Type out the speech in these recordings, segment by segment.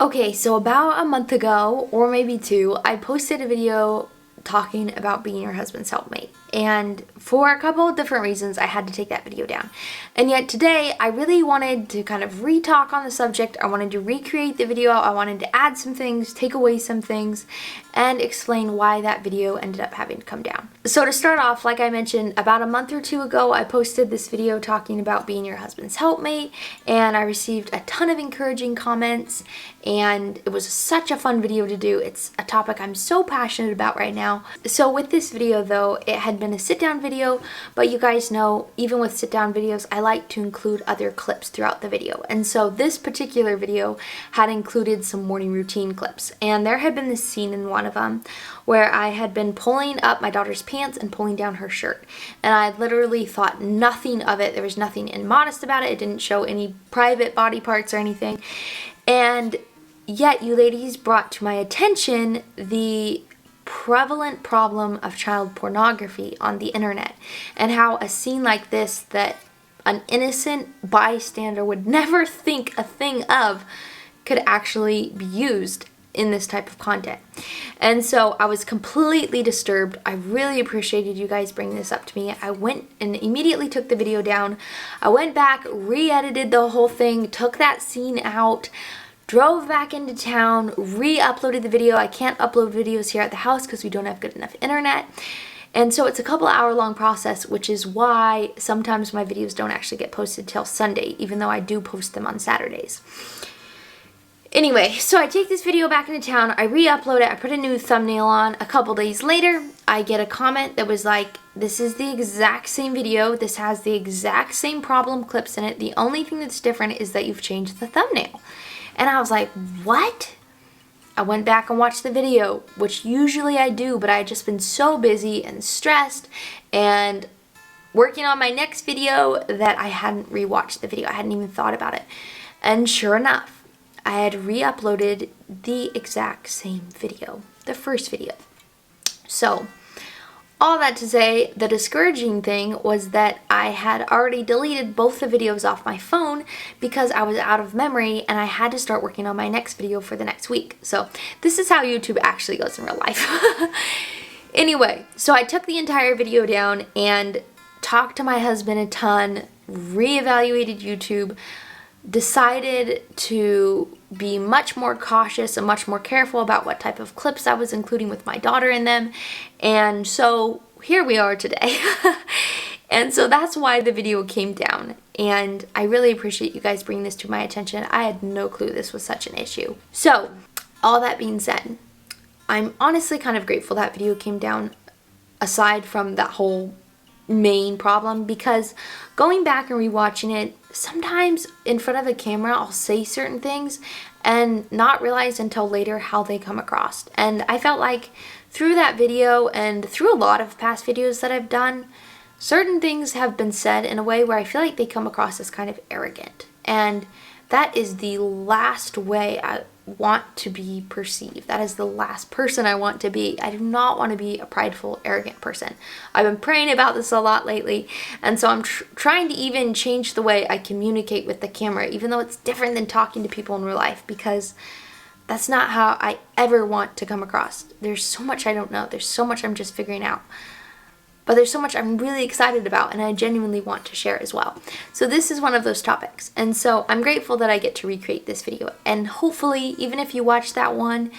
Okay, so about a month ago, or maybe two, I posted a video talking about being your husband's helpmate. And for a couple of different reasons, I had to take that video down. And yet today, I really wanted to kind of re-talk on the subject. I wanted to recreate the video. I wanted to add some things, take away some things, and explain why that video ended up having to come down. So to start off, like I mentioned, about a month or two ago, I posted this video talking about being your husband's helpmate, and I received a ton of encouraging comments, and it was such a fun video to do. It's a topic I'm so passionate about right now. So with this video though, it had been a sit-down video, but you guys know, even with sit-down videos, I like to include other clips throughout the video. And so this particular video had included some morning routine clips. And there had been this scene in one of them where I had been pulling up my daughter's pants and pulling down her shirt. And I literally thought nothing of it. There was nothing immodest about it. It didn't show any private body parts or anything. And yet you ladies brought to my attention the prevalent problem of child pornography on the internet, and how a scene like this that an innocent bystander would never think a thing of could actually be used in this type of content. And so I was completely disturbed. I really appreciated you guys bringing this up to me. I went and immediately took the video down. I went back, re-edited the whole thing, took that scene out, drove back into town, re-uploaded the video. I can't upload videos here at the house because we don't have good enough internet. And so it's a couple hour long process, which is why sometimes my videos don't actually get posted till Sunday, even though I do post them on Saturdays. Anyway, so I take this video back into town, I re-upload it, I put a new thumbnail on. A couple days later, I get a comment that was like, this is the exact same video, this has the exact same problem clips in it, the only thing that's different is that you've changed the thumbnail. And I was like, what? I went back and watched the video, which usually I do, but I had just been so busy and stressed and working on my next video that I hadn't rewatched the video. I hadn't even thought about it. And sure enough, I had re-uploaded the exact same video, the first video. So, all that to say, the discouraging thing was that I had already deleted both the videos off my phone because I was out of memory and I had to start working on my next video for the next week. So this is how YouTube actually goes in real life. Anyway, so I took the entire video down and talked to my husband a ton, reevaluated YouTube, decided to be much more cautious and much more careful about what type of clips I was including with my daughter in them. And so here we are today. And so that's why the video came down. And I really appreciate you guys bringing this to my attention. I had no clue this was such an issue. So all that being said, I'm honestly kind of grateful that video came down, aside from that whole main problem, because going back and rewatching it, sometimes in front of a camera I'll say certain things and not realize until later how they come across. And I felt like through that video and through a lot of past videos that I've done, certain things have been said in a way where I feel like they come across as kind of arrogant. And that is the last way I want to be perceived. That is the last person I want to be. I do not want to be a prideful, arrogant person. I've been praying about this a lot lately, and so I'm trying to even change the way I communicate with the camera, even though it's different than talking to people in real life, because that's not how I ever want to come across. There's so much I don't know. There's so much I'm just figuring out. But there's so much I'm really excited about and I genuinely want to share as well. So this is one of those topics. And so I'm grateful that I get to recreate this video. And hopefully, even if you watch that one,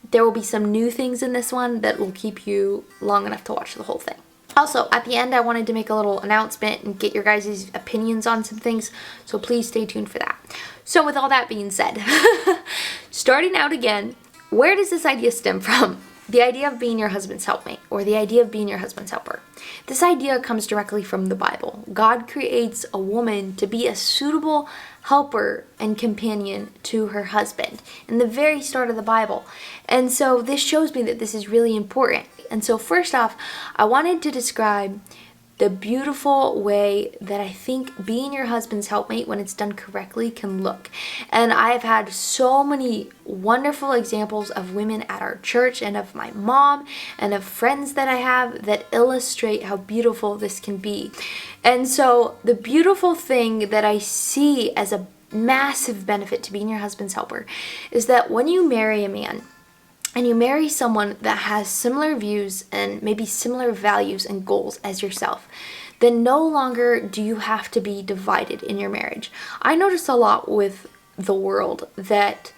there will be some new things in this one that will keep you long enough to watch the whole thing. Also, at the end, I wanted to make a little announcement and get your guys' opinions on some things. So please stay tuned for that. So with all that being said, starting out again, where does this idea stem from? The idea of being your husband's helpmate, or the idea of being your husband's helper. This idea comes directly from the Bible. God creates a woman to be a suitable helper and companion to her husband in the very start of the Bible. And so this shows me that this is really important. And so first off, I wanted to describe the beautiful way that I think being your husband's helpmate, when it's done correctly, can look. And I have had so many wonderful examples of women at our church and of my mom and of friends that I have that illustrate how beautiful this can be. And so the beautiful thing that I see as a massive benefit to being your husband's helper is that when you marry a man, and you marry someone that has similar views and maybe similar values and goals as yourself, then no longer do you have to be divided in your marriage. I notice a lot with the world that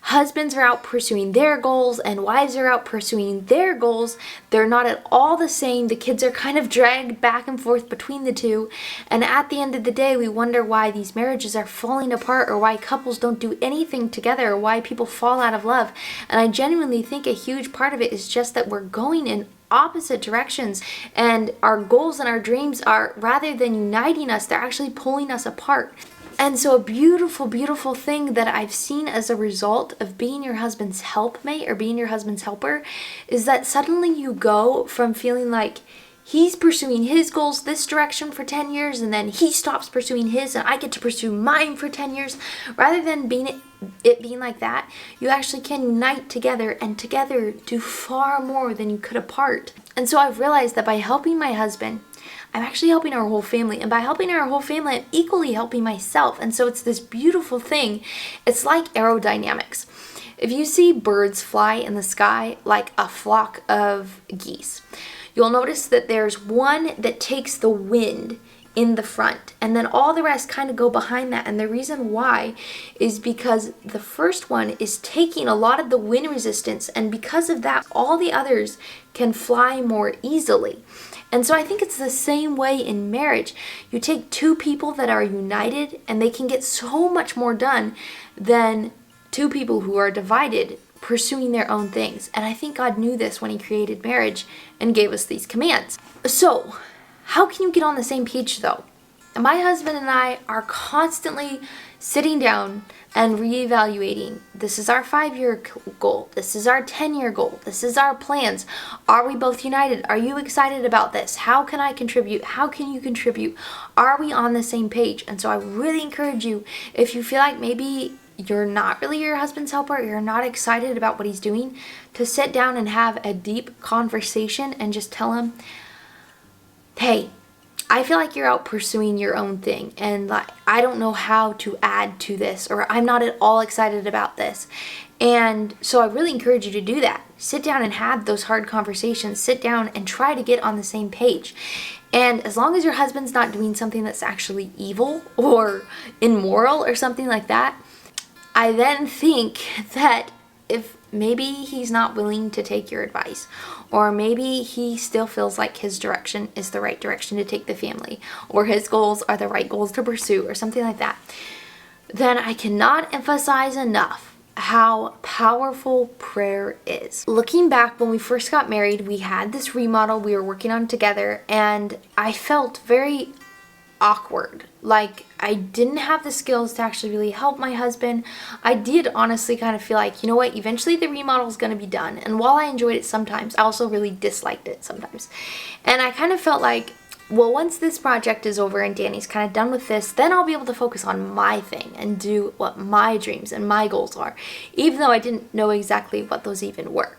husbands are out pursuing their goals and wives are out pursuing their goals. They're not at all the same. The kids are kind of dragged back and forth between the two. And at the end of the day, we wonder why these marriages are falling apart, or why couples don't do anything together, or why people fall out of love. And I genuinely think a huge part of it is just that we're going in opposite directions, and our goals and our dreams are, rather than uniting us, they're actually pulling us apart. And so a beautiful, beautiful thing that I've seen as a result of being your husband's helpmate or being your husband's helper is that suddenly you go from feeling like he's pursuing his goals this direction for 10 years and then he stops pursuing his and I get to pursue mine for 10 years. Rather than being like that, you actually can unite together and together do far more than you could apart. And so I've realized that by helping my husband, I'm actually helping our whole family. And by helping our whole family, I'm equally helping myself. And so it's this beautiful thing. It's like aerodynamics. If you see birds fly in the sky like a flock of geese, you'll notice that there's one that takes the wind in the front, and then all the rest kind of go behind that. And the reason why is because the first one is taking a lot of the wind resistance, and because of that, all the others can fly more easily. And so I think it's the same way in marriage. You take two people that are united and they can get so much more done than two people who are divided pursuing their own things. And I think God knew this when he created marriage and gave us these commands. So how can you get on the same page though? My husband and I are constantly sitting down and reevaluating. This is our 5-year goal. This is our 10-year goal. This is our plans. Are we both united? Are you excited about this? How can I contribute? How can you contribute? Are we on the same page? And so I really encourage you, if you feel like maybe you're not really your husband's helper, you're not excited about what he's doing, to sit down and have a deep conversation and just tell him, hey, I feel like you're out pursuing your own thing, and like I don't know how to add to this, or I'm not at all excited about this. And so I really encourage you to do that. Sit down and have those hard conversations. Sit down and try to get on the same page. And as long as your husband's not doing something that's actually evil or immoral or something like that, I then think that if maybe he's not willing to take your advice, or maybe he still feels like his direction is the right direction to take the family, or his goals are the right goals to pursue, or something like that, then I cannot emphasize enough how powerful prayer is. Looking back, when we first got married, we had this remodel we were working on together, and I felt very awkward. Like I didn't have the skills to actually really help my husband. I did honestly kind of feel like, you know what, eventually the remodel is going to be done. And while I enjoyed it sometimes, I also really disliked it sometimes. And I kind of felt like, well, once this project is over and Danny's kind of done with this, then I'll be able to focus on my thing and do what my dreams and my goals are, even though I didn't know exactly what those even were.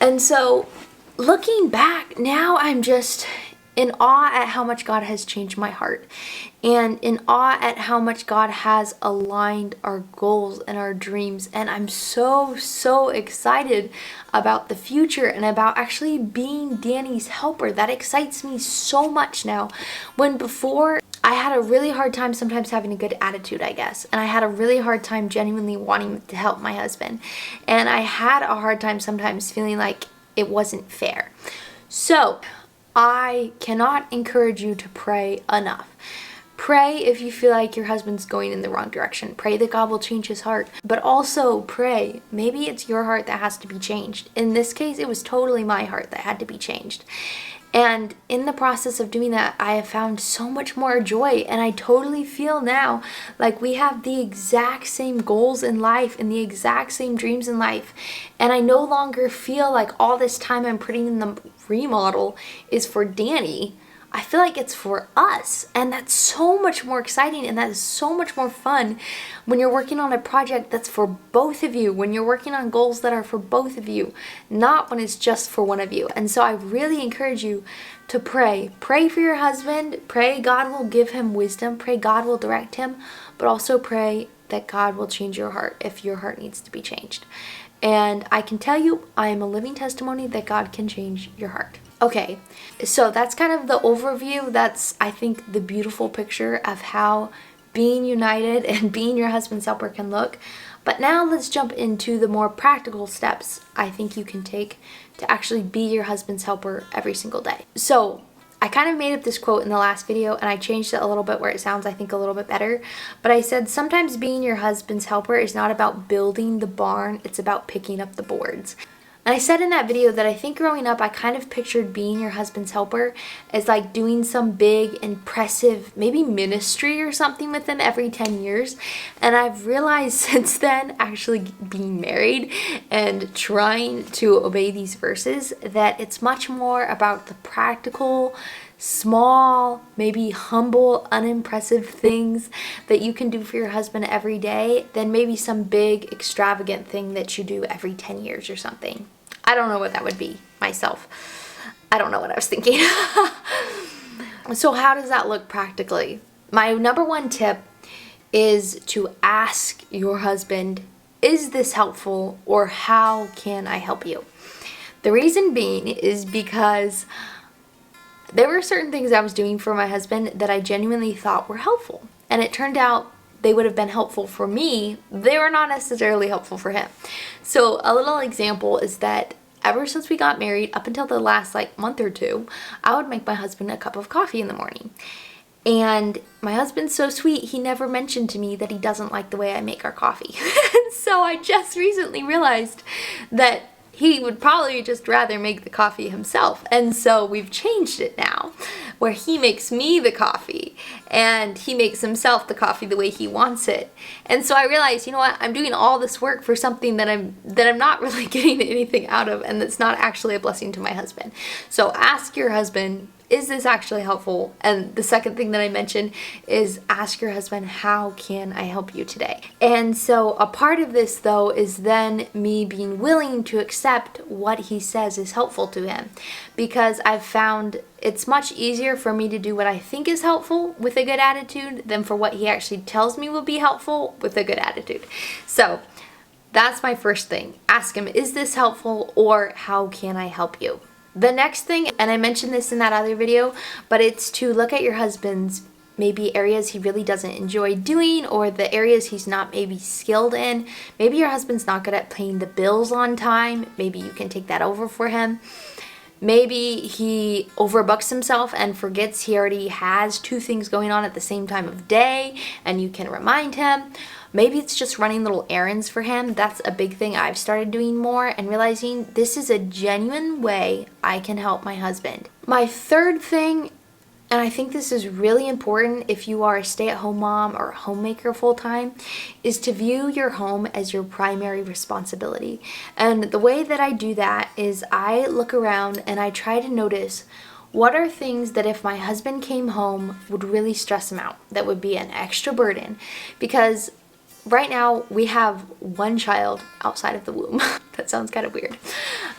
And so looking back, now I'm just in awe at how much God has changed my heart, and in awe at how much God has aligned our goals and our dreams. And I'm so excited about the future and about actually being Danny's helper. That excites me so much now, when before I had a really hard time sometimes having a good attitude, I guess. And I had a really hard time genuinely wanting to help my husband. And I had a hard time sometimes feeling like it wasn't fair. So I cannot encourage you to pray enough. Pray if you feel like your husband's going in the wrong direction. Pray that God will change his heart. But also pray, maybe it's your heart that has to be changed. In this case, it was totally my heart that had to be changed. And in the process of doing that, I have found so much more joy. And I totally feel now like we have the exact same goals in life and the exact same dreams in life. And I no longer feel like all this time I'm putting in the remodel is for Danny. I feel like it's for us, and that's so much more exciting, and that is so much more fun when you're working on a project that's for both of you, when you're working on goals that are for both of you, not when it's just for one of you. And so I really encourage you to pray. Pray for your husband. Pray God will give him wisdom. Pray God will direct him, but also pray that God will change your heart if your heart needs to be changed. And I can tell you, I am a living testimony that God can change your heart. Okay, so that's kind of the overview. That's, I think, the beautiful picture of how being united and being your husband's helper can look. But now let's jump into the more practical steps I think you can take to actually be your husband's helper every single day. So I kind of made up this quote in the last video, and I changed it a little bit where it sounds, I think, a little bit better. But I said, sometimes being your husband's helper is not about building the barn, it's about picking up the boards. And I said in that video that I think growing up, I kind of pictured being your husband's helper as like doing some big, impressive, maybe ministry or something with him every 10 years. And I've realized since then, actually being married and trying to obey these verses, that it's much more about the practical, small, maybe humble, unimpressive things that you can do for your husband every day than maybe some big, extravagant thing that you do every 10 years or something. I don't know what that would be myself. I don't know what I was thinking. So how does that look practically? My number one tip is to ask your husband, is this helpful, or how can I help you? The reason being is because there were certain things I was doing for my husband that I genuinely thought were helpful. And it turned out they would have been helpful for me. They were not necessarily helpful for him. So a little example is that ever since we got married, up until the last month or two, I would make my husband a cup of coffee in the morning. And my husband's so sweet, he never mentioned to me that he doesn't like the way I make our coffee. So I just recently realized that he would probably just rather make the coffee himself. And so we've changed it now, where he makes me the coffee and he makes himself the coffee the way he wants it. And so I realized, you know what, I'm doing all this work for something that I'm not really getting anything out of, and that's not actually a blessing to my husband. So ask your husband, is this actually helpful? And the second thing that I mentioned is ask your husband, how can I help you today? And so a part of this, though, is then me being willing to accept what he says is helpful to him, because I've found it's much easier for me to do what I think is helpful with a good attitude than for what he actually tells me will be helpful with a good attitude. So that's my first thing. Ask him, is this helpful, or how can I help you? The next thing, and I mentioned this in that other video, but it's to look at your husband's maybe areas he really doesn't enjoy doing, or the areas he's not maybe skilled in. Maybe your husband's not good at paying the bills on time. Maybe you can take that over for him. Maybe he overbooks himself and forgets he already has 2 things going on at the same time of day, and you can remind him. Maybe it's just running little errands for him. That's a big thing I've started doing more, and realizing this is a genuine way I can help my husband. My third thing, and I think this is really important if you are a stay-at-home mom or a homemaker full-time, is to view your home as your primary responsibility. And the way that I do that is I look around and I try to notice what are things that if my husband came home would really stress him out, that would be an extra burden. Because right now we have 1 child outside of the womb. That sounds kind of weird.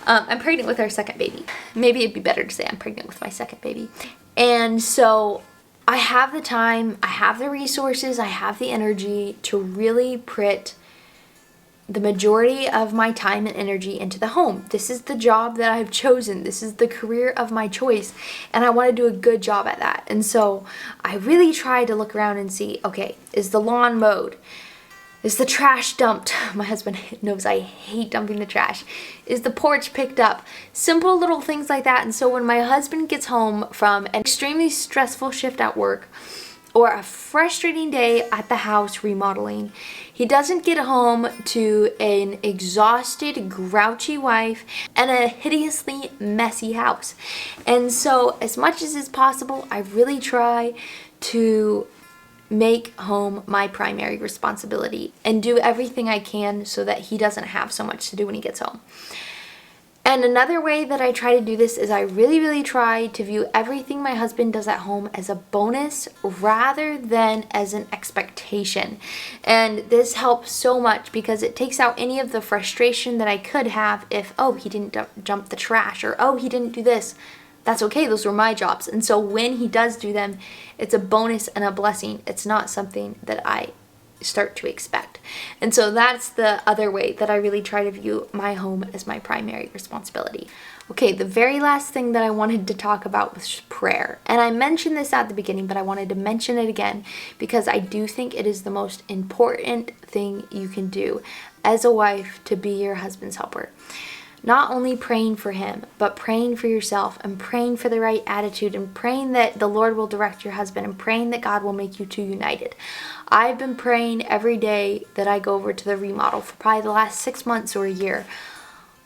I'm pregnant with our second baby. Maybe it'd be better to say I'm pregnant with my second baby. And so I have the time, I have the resources, I have the energy to really put the majority of my time and energy into the home. This is the job that I've chosen. This is the career of my choice, and I want to do a good job at that. And so I really try to look around and see, okay, is the lawn mowed? Is the trash dumped? My husband knows I hate dumping the trash. Is the porch picked up? Simple little things like that. And so when my husband gets home from an extremely stressful shift at work or a frustrating day at the house remodeling, he doesn't get home to an exhausted, grouchy wife and a hideously messy house. And so as much as is possible, I really try to make home my primary responsibility and do everything I can so that he doesn't have so much to do when he gets home. And another way that I try to do this is I really try to view everything my husband does at home as a bonus rather than as an expectation. And this helps so much because it takes out any of the frustration that I could have if, oh, he didn't jump the trash, or oh, he didn't do this. That's okay, those were my jobs. And so when he does do them, it's a bonus and a blessing. It's not something that I start to expect. And so that's the other way that I really try to view my home as my primary responsibility. Okay, the very last thing that I wanted to talk about was prayer. And I mentioned this at the beginning, but I wanted to mention it again because I do think it is the most important thing you can do as a wife to be your husband's helper. Not only praying for him, but praying for yourself and praying for the right attitude and praying that the Lord will direct your husband and praying that God will make you two united. I've been praying every day that I go over to the remodel for probably the last 6 months or a year.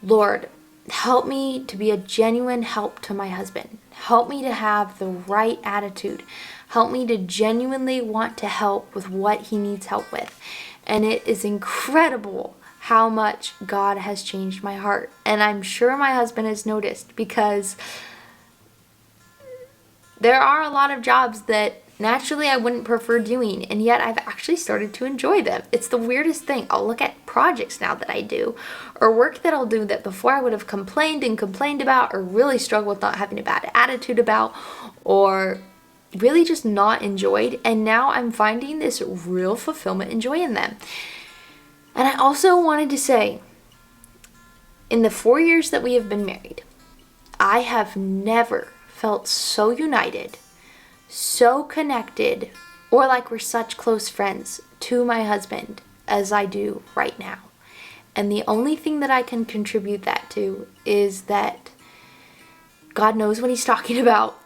Lord, help me to be a genuine help to my husband. Help me to have the right attitude. Help me to genuinely want to help with what he needs help with. And it is incredible how much God has changed my heart. And I'm sure my husband has noticed because there are a lot of jobs that naturally I wouldn't prefer doing, and yet I've actually started to enjoy them. It's the weirdest thing. I'll look at projects now that I do, or work that I'll do that before I would have complained about, or really struggled with not having a bad attitude about, or really just not enjoyed, and now I'm finding this real fulfillment and joy in them. And I also wanted to say, in the 4 years that we have been married, I have never felt so united, so connected, or like we're such close friends to my husband as I do right now. And the only thing that I can contribute that to is that God knows what he's talking about.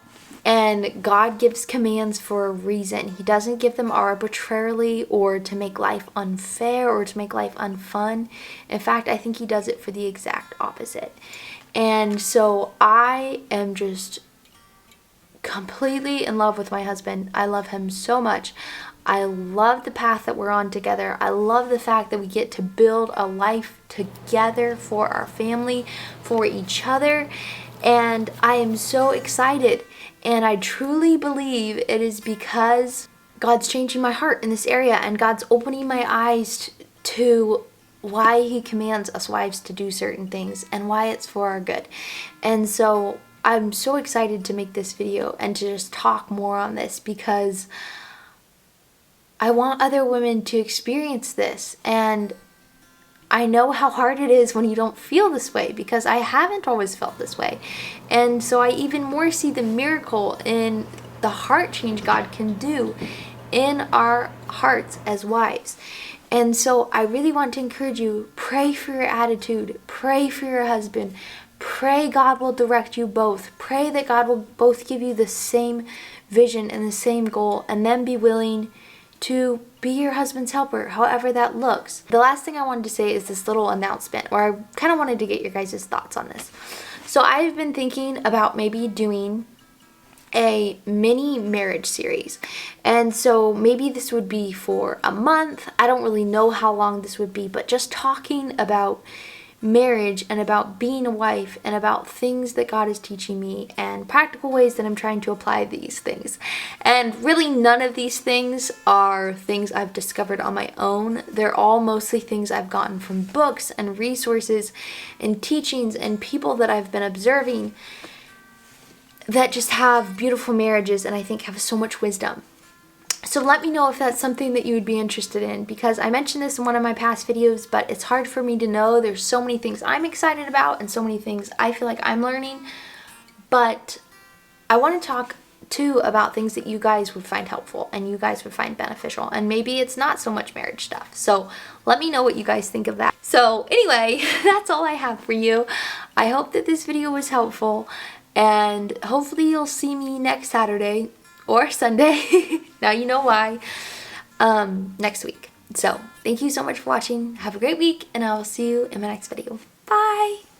And God gives commands for a reason. He doesn't give them arbitrarily or to make life unfair or to make life unfun. In fact, I think he does it for the exact opposite. And so I am just completely in love with my husband. I love him so much. I love the path that we're on together. I love the fact that we get to build a life together for our family, for each other. And I am so excited. And I truly believe it is because God's changing my heart in this area and God's opening my eyes to why he commands us wives to do certain things and why it's for our good. And so I'm so excited to make this video and to just talk more on this because I want other women to experience this. And I know how hard it is when you don't feel this way because I haven't always felt this way. And so I even more see the miracle in the heart change God can do in our hearts as wives. And so I really want to encourage you, pray for your attitude, pray for your husband, pray God will direct you both, pray that God will both give you the same vision and the same goal, and then be willing to be your husband's helper, however that looks. The last thing I wanted to say is this little announcement where I kind of wanted to get your guys' thoughts on this. So I've been thinking about maybe doing a mini marriage series. And so maybe this would be for a month. I don't really know how long this would be, but just talking about marriage and about being a wife and about things that God is teaching me and practical ways that I'm trying to apply these things. And really none of these things are things I've discovered on my own. They're all mostly things I've gotten from books and resources and teachings and people that I've been observing that just have beautiful marriages and I think have so much wisdom. So let me know if that's something that you would be interested in, because I mentioned this in one of my past videos, but it's hard for me to know. There's so many things I'm excited about and so many things I feel like I'm learning, but I want to talk too about things that you guys would find helpful and you guys would find beneficial, and maybe it's not so much marriage stuff. So let me know what you guys think of that. So anyway, that's all I have for you. I hope that this video was helpful, and hopefully you'll see me next Saturday or Sunday, now you know why, next week. So thank you so much for watching. Have a great week, and I will see you in my next video. Bye!